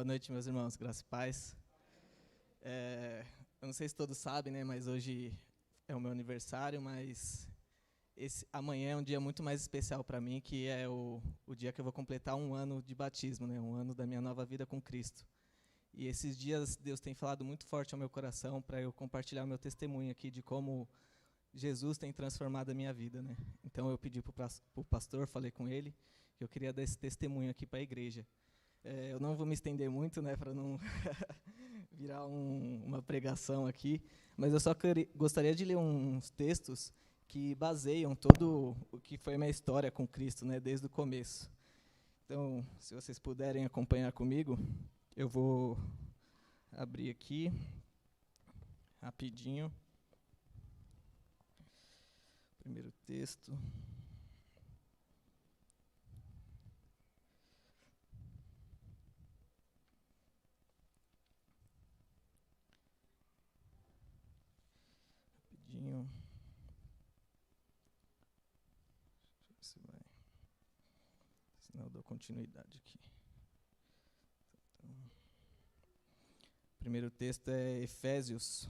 Boa noite, meus irmãos, graça e paz. Eu não sei se todos sabem, né, mas hoje é o meu aniversário, mas amanhã é um dia muito mais especial para mim, que é o dia que eu vou completar 1 ano de batismo, né, 1 ano da minha nova vida com Cristo. E esses dias Deus tem falado muito forte ao meu coração para eu compartilhar meu testemunho aqui de como Jesus tem transformado a minha vida, né. Então eu pedi para o pastor, falei com ele, que eu queria dar esse testemunho aqui para a igreja. Eu não vou me estender muito, né, para não virar uma pregação aqui, mas eu só gostaria de ler uns textos que baseiam todo o que foi a minha história com Cristo, né, desde o começo. Então, se vocês puderem acompanhar comigo, eu vou abrir aqui rapidinho. Primeiro texto. Rapidinho. Deixa eu ver se vai. Senão eu dou continuidade aqui. Então, o primeiro texto é Efésios,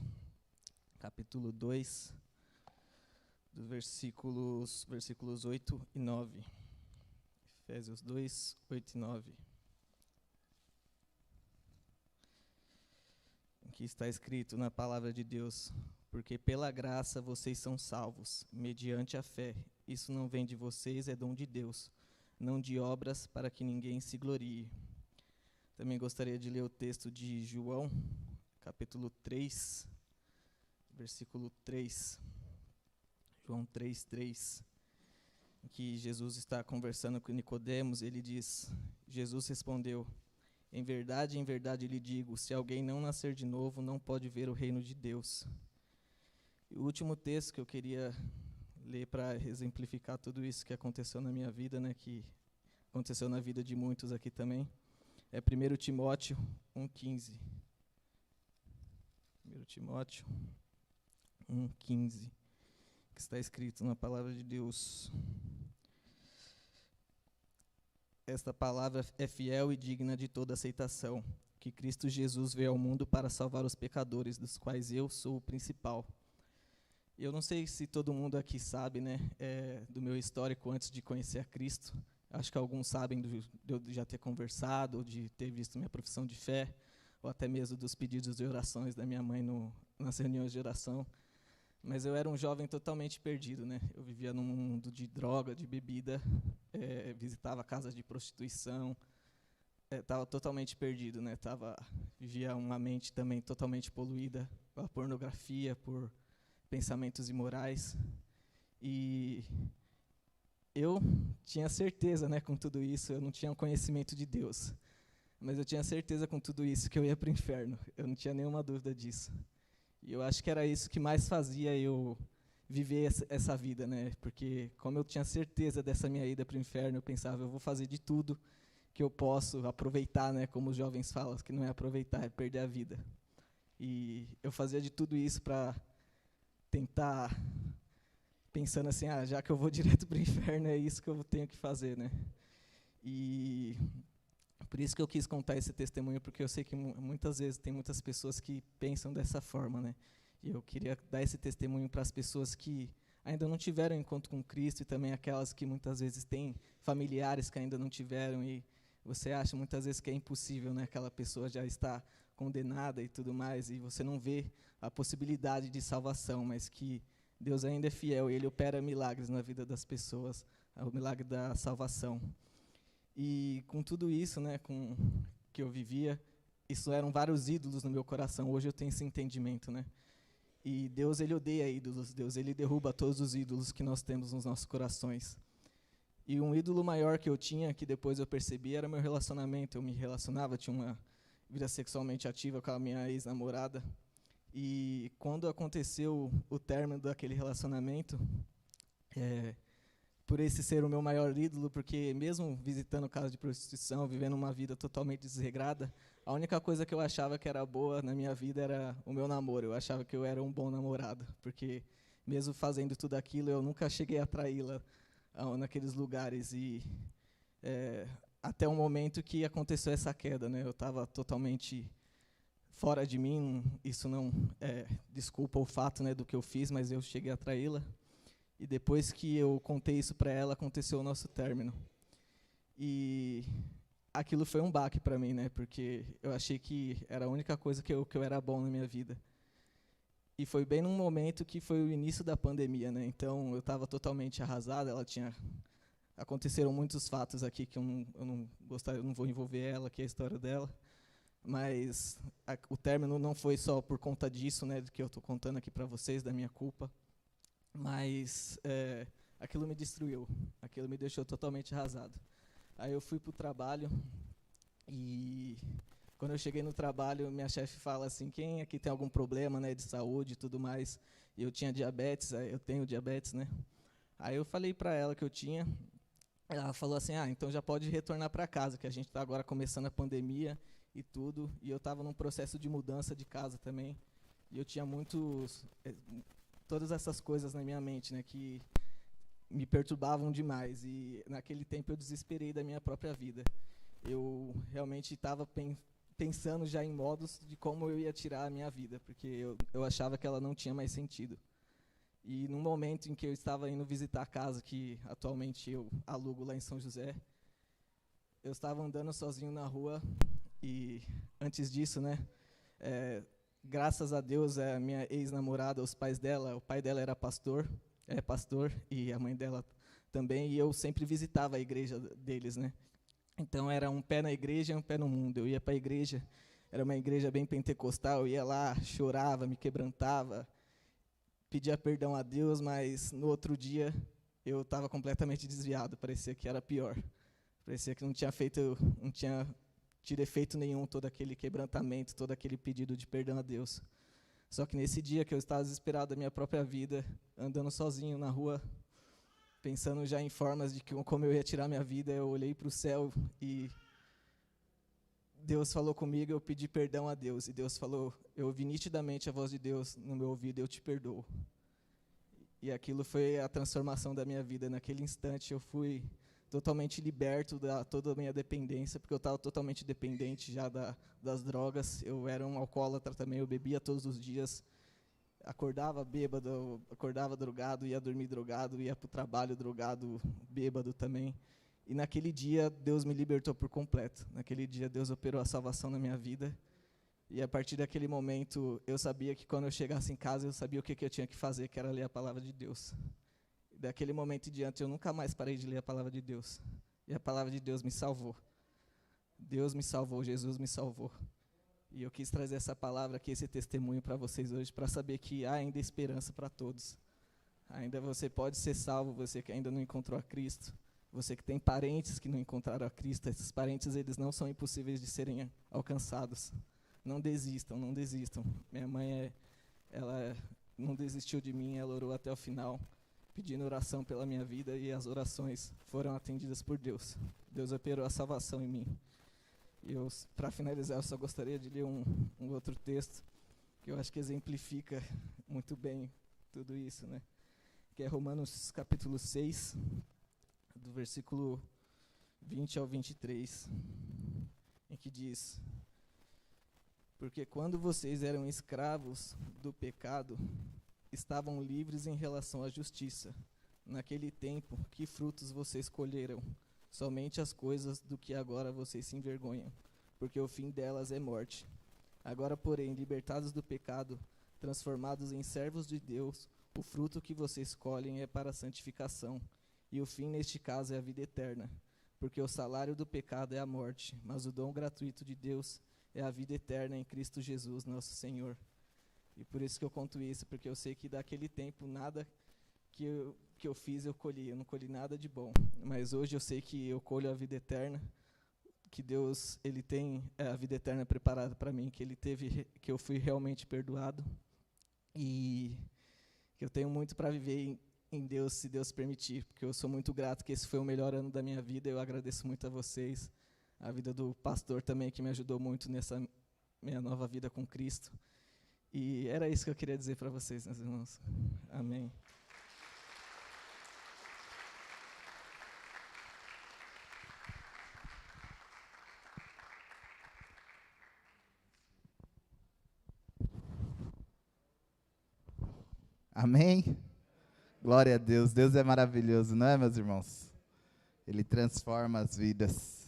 capítulo 2, dos versículos 8 e 9. Efésios 2, 8 e 9. Aqui está escrito na palavra de Deus: porque pela graça vocês são salvos, mediante a fé. Isso não vem de vocês, é dom de Deus, não de obras, para que ninguém se glorie. Também gostaria de ler o texto de João, capítulo 3, versículo 3. João 3, 3. Em que Jesus está conversando com Nicodemos, ele diz: Jesus respondeu: em verdade lhe digo, se alguém não nascer de novo, não pode ver o reino de Deus. E o último texto que eu queria ler para exemplificar tudo isso que aconteceu na minha vida, né, que aconteceu na vida de muitos aqui também, é 1 Timóteo 1,15. 1 Timóteo 1,15, que está escrito na palavra de Deus: esta palavra é fiel e digna de toda aceitação, que Cristo Jesus veio ao mundo para salvar os pecadores, dos quais eu sou o principal. Eu não sei se todo mundo aqui sabe, né, do meu histórico antes de conhecer a Cristo. Acho que alguns sabem de eu já ter conversado, ou de ter visto minha profissão de fé, ou até mesmo dos pedidos de orações da minha mãe nas reuniões de oração. Mas eu era um jovem totalmente perdido, né? Eu vivia num mundo de droga, de bebida, visitava casas de prostituição, estava totalmente perdido, né? Vivia uma mente também totalmente poluída pela pornografia, por pensamentos imorais. E eu tinha certeza, né, com tudo isso, eu não tinha conhecimento de Deus, mas eu tinha certeza com tudo isso que eu ia para o inferno. Eu não tinha nenhuma dúvida disso. E eu acho que era isso que mais fazia eu viver essa vida, né? Porque como eu tinha certeza dessa minha ida para o inferno, eu pensava, eu vou fazer de tudo que eu posso aproveitar, né? Como os jovens falam, que não é aproveitar, é perder a vida. E eu fazia de tudo isso para tentar, pensando assim, já que eu vou direto para o inferno, é isso que eu tenho que fazer, né? E por isso que eu quis contar esse testemunho, porque eu sei que muitas vezes tem muitas pessoas que pensam dessa forma, né? E eu queria dar esse testemunho para as pessoas que ainda não tiveram encontro com Cristo, e também aquelas que muitas vezes têm familiares que ainda não tiveram, e você acha muitas vezes que é impossível, né? Aquela pessoa já está condenada e tudo mais, e você não vê a possibilidade de salvação, mas que Deus ainda é fiel, e Ele opera milagres na vida das pessoas, o milagre da salvação. E com tudo isso, né, que eu vivia, isso eram vários ídolos no meu coração. Hoje eu tenho esse entendimento, né? E Deus, Ele odeia ídolos. Deus, Ele derruba todos os ídolos que nós temos nos nossos corações. E um ídolo maior que eu tinha, que depois eu percebi, era meu relacionamento. Eu me relacionava, tinha uma vida sexualmente ativa com a minha ex-namorada. E quando aconteceu o término daquele relacionamento, por esse ser o meu maior ídolo, porque mesmo visitando casa de prostituição, vivendo uma vida totalmente desregrada, a única coisa que eu achava que era boa na minha vida era o meu namoro. Eu achava que eu era um bom namorado, porque mesmo fazendo tudo aquilo, eu nunca cheguei a traí-la naqueles lugares. E até o momento que aconteceu essa queda, né? Eu estava totalmente fora de mim. Isso não desculpa o fato, né, do que eu fiz, mas eu cheguei a traí-la. E depois que eu contei isso para ela, aconteceu o nosso término. E aquilo foi um baque para mim, né? Porque eu achei que era a única coisa que eu era bom na minha vida. E foi bem num momento que foi o início da pandemia, né? Então eu estava totalmente arrasado. Aconteceram muitos fatos aqui que eu não vou envolver ela, que é a história dela. Mas o término não foi só por conta disso, né? Do que eu estou contando aqui para vocês, da minha culpa. Mas aquilo me destruiu. Aquilo me deixou totalmente arrasado. Aí eu fui para o trabalho e quando eu cheguei no trabalho, minha chefe fala assim, quem aqui tem algum problema, né, de saúde e tudo mais? E eu tinha diabetes, eu tenho diabetes, né? Aí eu falei para ela que eu tinha, ela falou assim, então já pode retornar para casa, que a gente está agora começando a pandemia e tudo, e eu estava num processo de mudança de casa também, e eu tinha todas essas coisas na minha mente, né, que me perturbavam demais, e naquele tempo eu desesperei da minha própria vida. Eu realmente estava pensando já em modos de como eu ia tirar a minha vida, porque eu achava que ela não tinha mais sentido. E num momento em que eu estava indo visitar a casa que atualmente eu alugo lá em São José, eu estava andando sozinho na rua e antes disso, né, graças a Deus, a minha ex-namorada, o pai dela era pastor, é pastor, e a mãe dela também, e eu sempre visitava a igreja deles, né? Então era um pé na igreja e um pé no mundo. Eu ia para a igreja, era uma igreja bem pentecostal, eu ia lá, chorava, me quebrantava, pedia perdão a Deus, mas no outro dia eu estava completamente desviado, parecia que era pior. Parecia que não tinha tido efeito nenhum todo aquele quebrantamento, todo aquele pedido de perdão a Deus. Só que nesse dia que eu estava desesperado da minha própria vida, andando sozinho na rua, pensando já em formas de como eu ia tirar minha vida, eu olhei para o céu e Deus falou comigo, eu pedi perdão a Deus. E Deus falou, eu ouvi nitidamente a voz de Deus no meu ouvido, eu te perdoo. E aquilo foi a transformação da minha vida. Naquele instante eu fui totalmente liberto da toda a minha dependência, porque eu estava totalmente dependente já das drogas. Eu era um alcoólatra também, eu bebia todos os dias, acordava bêbado, acordava drogado, ia dormir drogado, ia para o trabalho drogado, bêbado também. E naquele dia Deus me libertou por completo. Naquele dia Deus operou a salvação na minha vida. E a partir daquele momento eu sabia que quando eu chegasse em casa eu sabia o que eu tinha que fazer, que era ler a palavra de Deus. Daquele momento em diante, eu nunca mais parei de ler a palavra de Deus. E a palavra de Deus me salvou. Deus me salvou, Jesus me salvou. E eu quis trazer essa palavra aqui, esse testemunho para vocês hoje, para saber que há ainda esperança para todos. Ainda você pode ser salvo, você que ainda não encontrou a Cristo. Você que tem parentes que não encontraram a Cristo, esses parentes eles não são impossíveis de serem alcançados. Não desistam, não desistam. Minha mãe, ela não desistiu de mim, ela orou até o final, pedindo oração pela minha vida, e as orações foram atendidas por Deus. Deus operou a salvação em mim. E para finalizar, eu só gostaria de ler um outro texto, que eu acho que exemplifica muito bem tudo isso, né? Que é Romanos capítulo 6, do versículo 20 ao 23, em que diz: porque quando vocês eram escravos do pecado, estavam livres em relação à justiça. Naquele tempo, que frutos vocês colheram? Somente as coisas do que agora vocês se envergonham, porque o fim delas é morte. Agora, porém, libertados do pecado, transformados em servos de Deus, o fruto que vocês colhem é para a santificação, e o fim, neste caso, é a vida eterna. Porque o salário do pecado é a morte, mas o dom gratuito de Deus é a vida eterna em Cristo Jesus, nosso Senhor. E por isso que eu conto isso, porque eu sei que daquele tempo nada que eu fiz eu colhi, eu não colhi nada de bom. Mas hoje eu sei que eu colho a vida eterna, que Deus ele tem a vida eterna preparada para mim, que eu fui realmente perdoado e que eu tenho muito para viver em Deus, se Deus permitir, porque eu sou muito grato que esse foi o melhor ano da minha vida. Eu agradeço muito a vocês, a vida do pastor também, que me ajudou muito nessa minha nova vida com Cristo. E era isso que eu queria dizer para vocês, meus irmãos. Amém. Amém? Glória a Deus. Deus é maravilhoso, não é, meus irmãos? Ele transforma as vidas.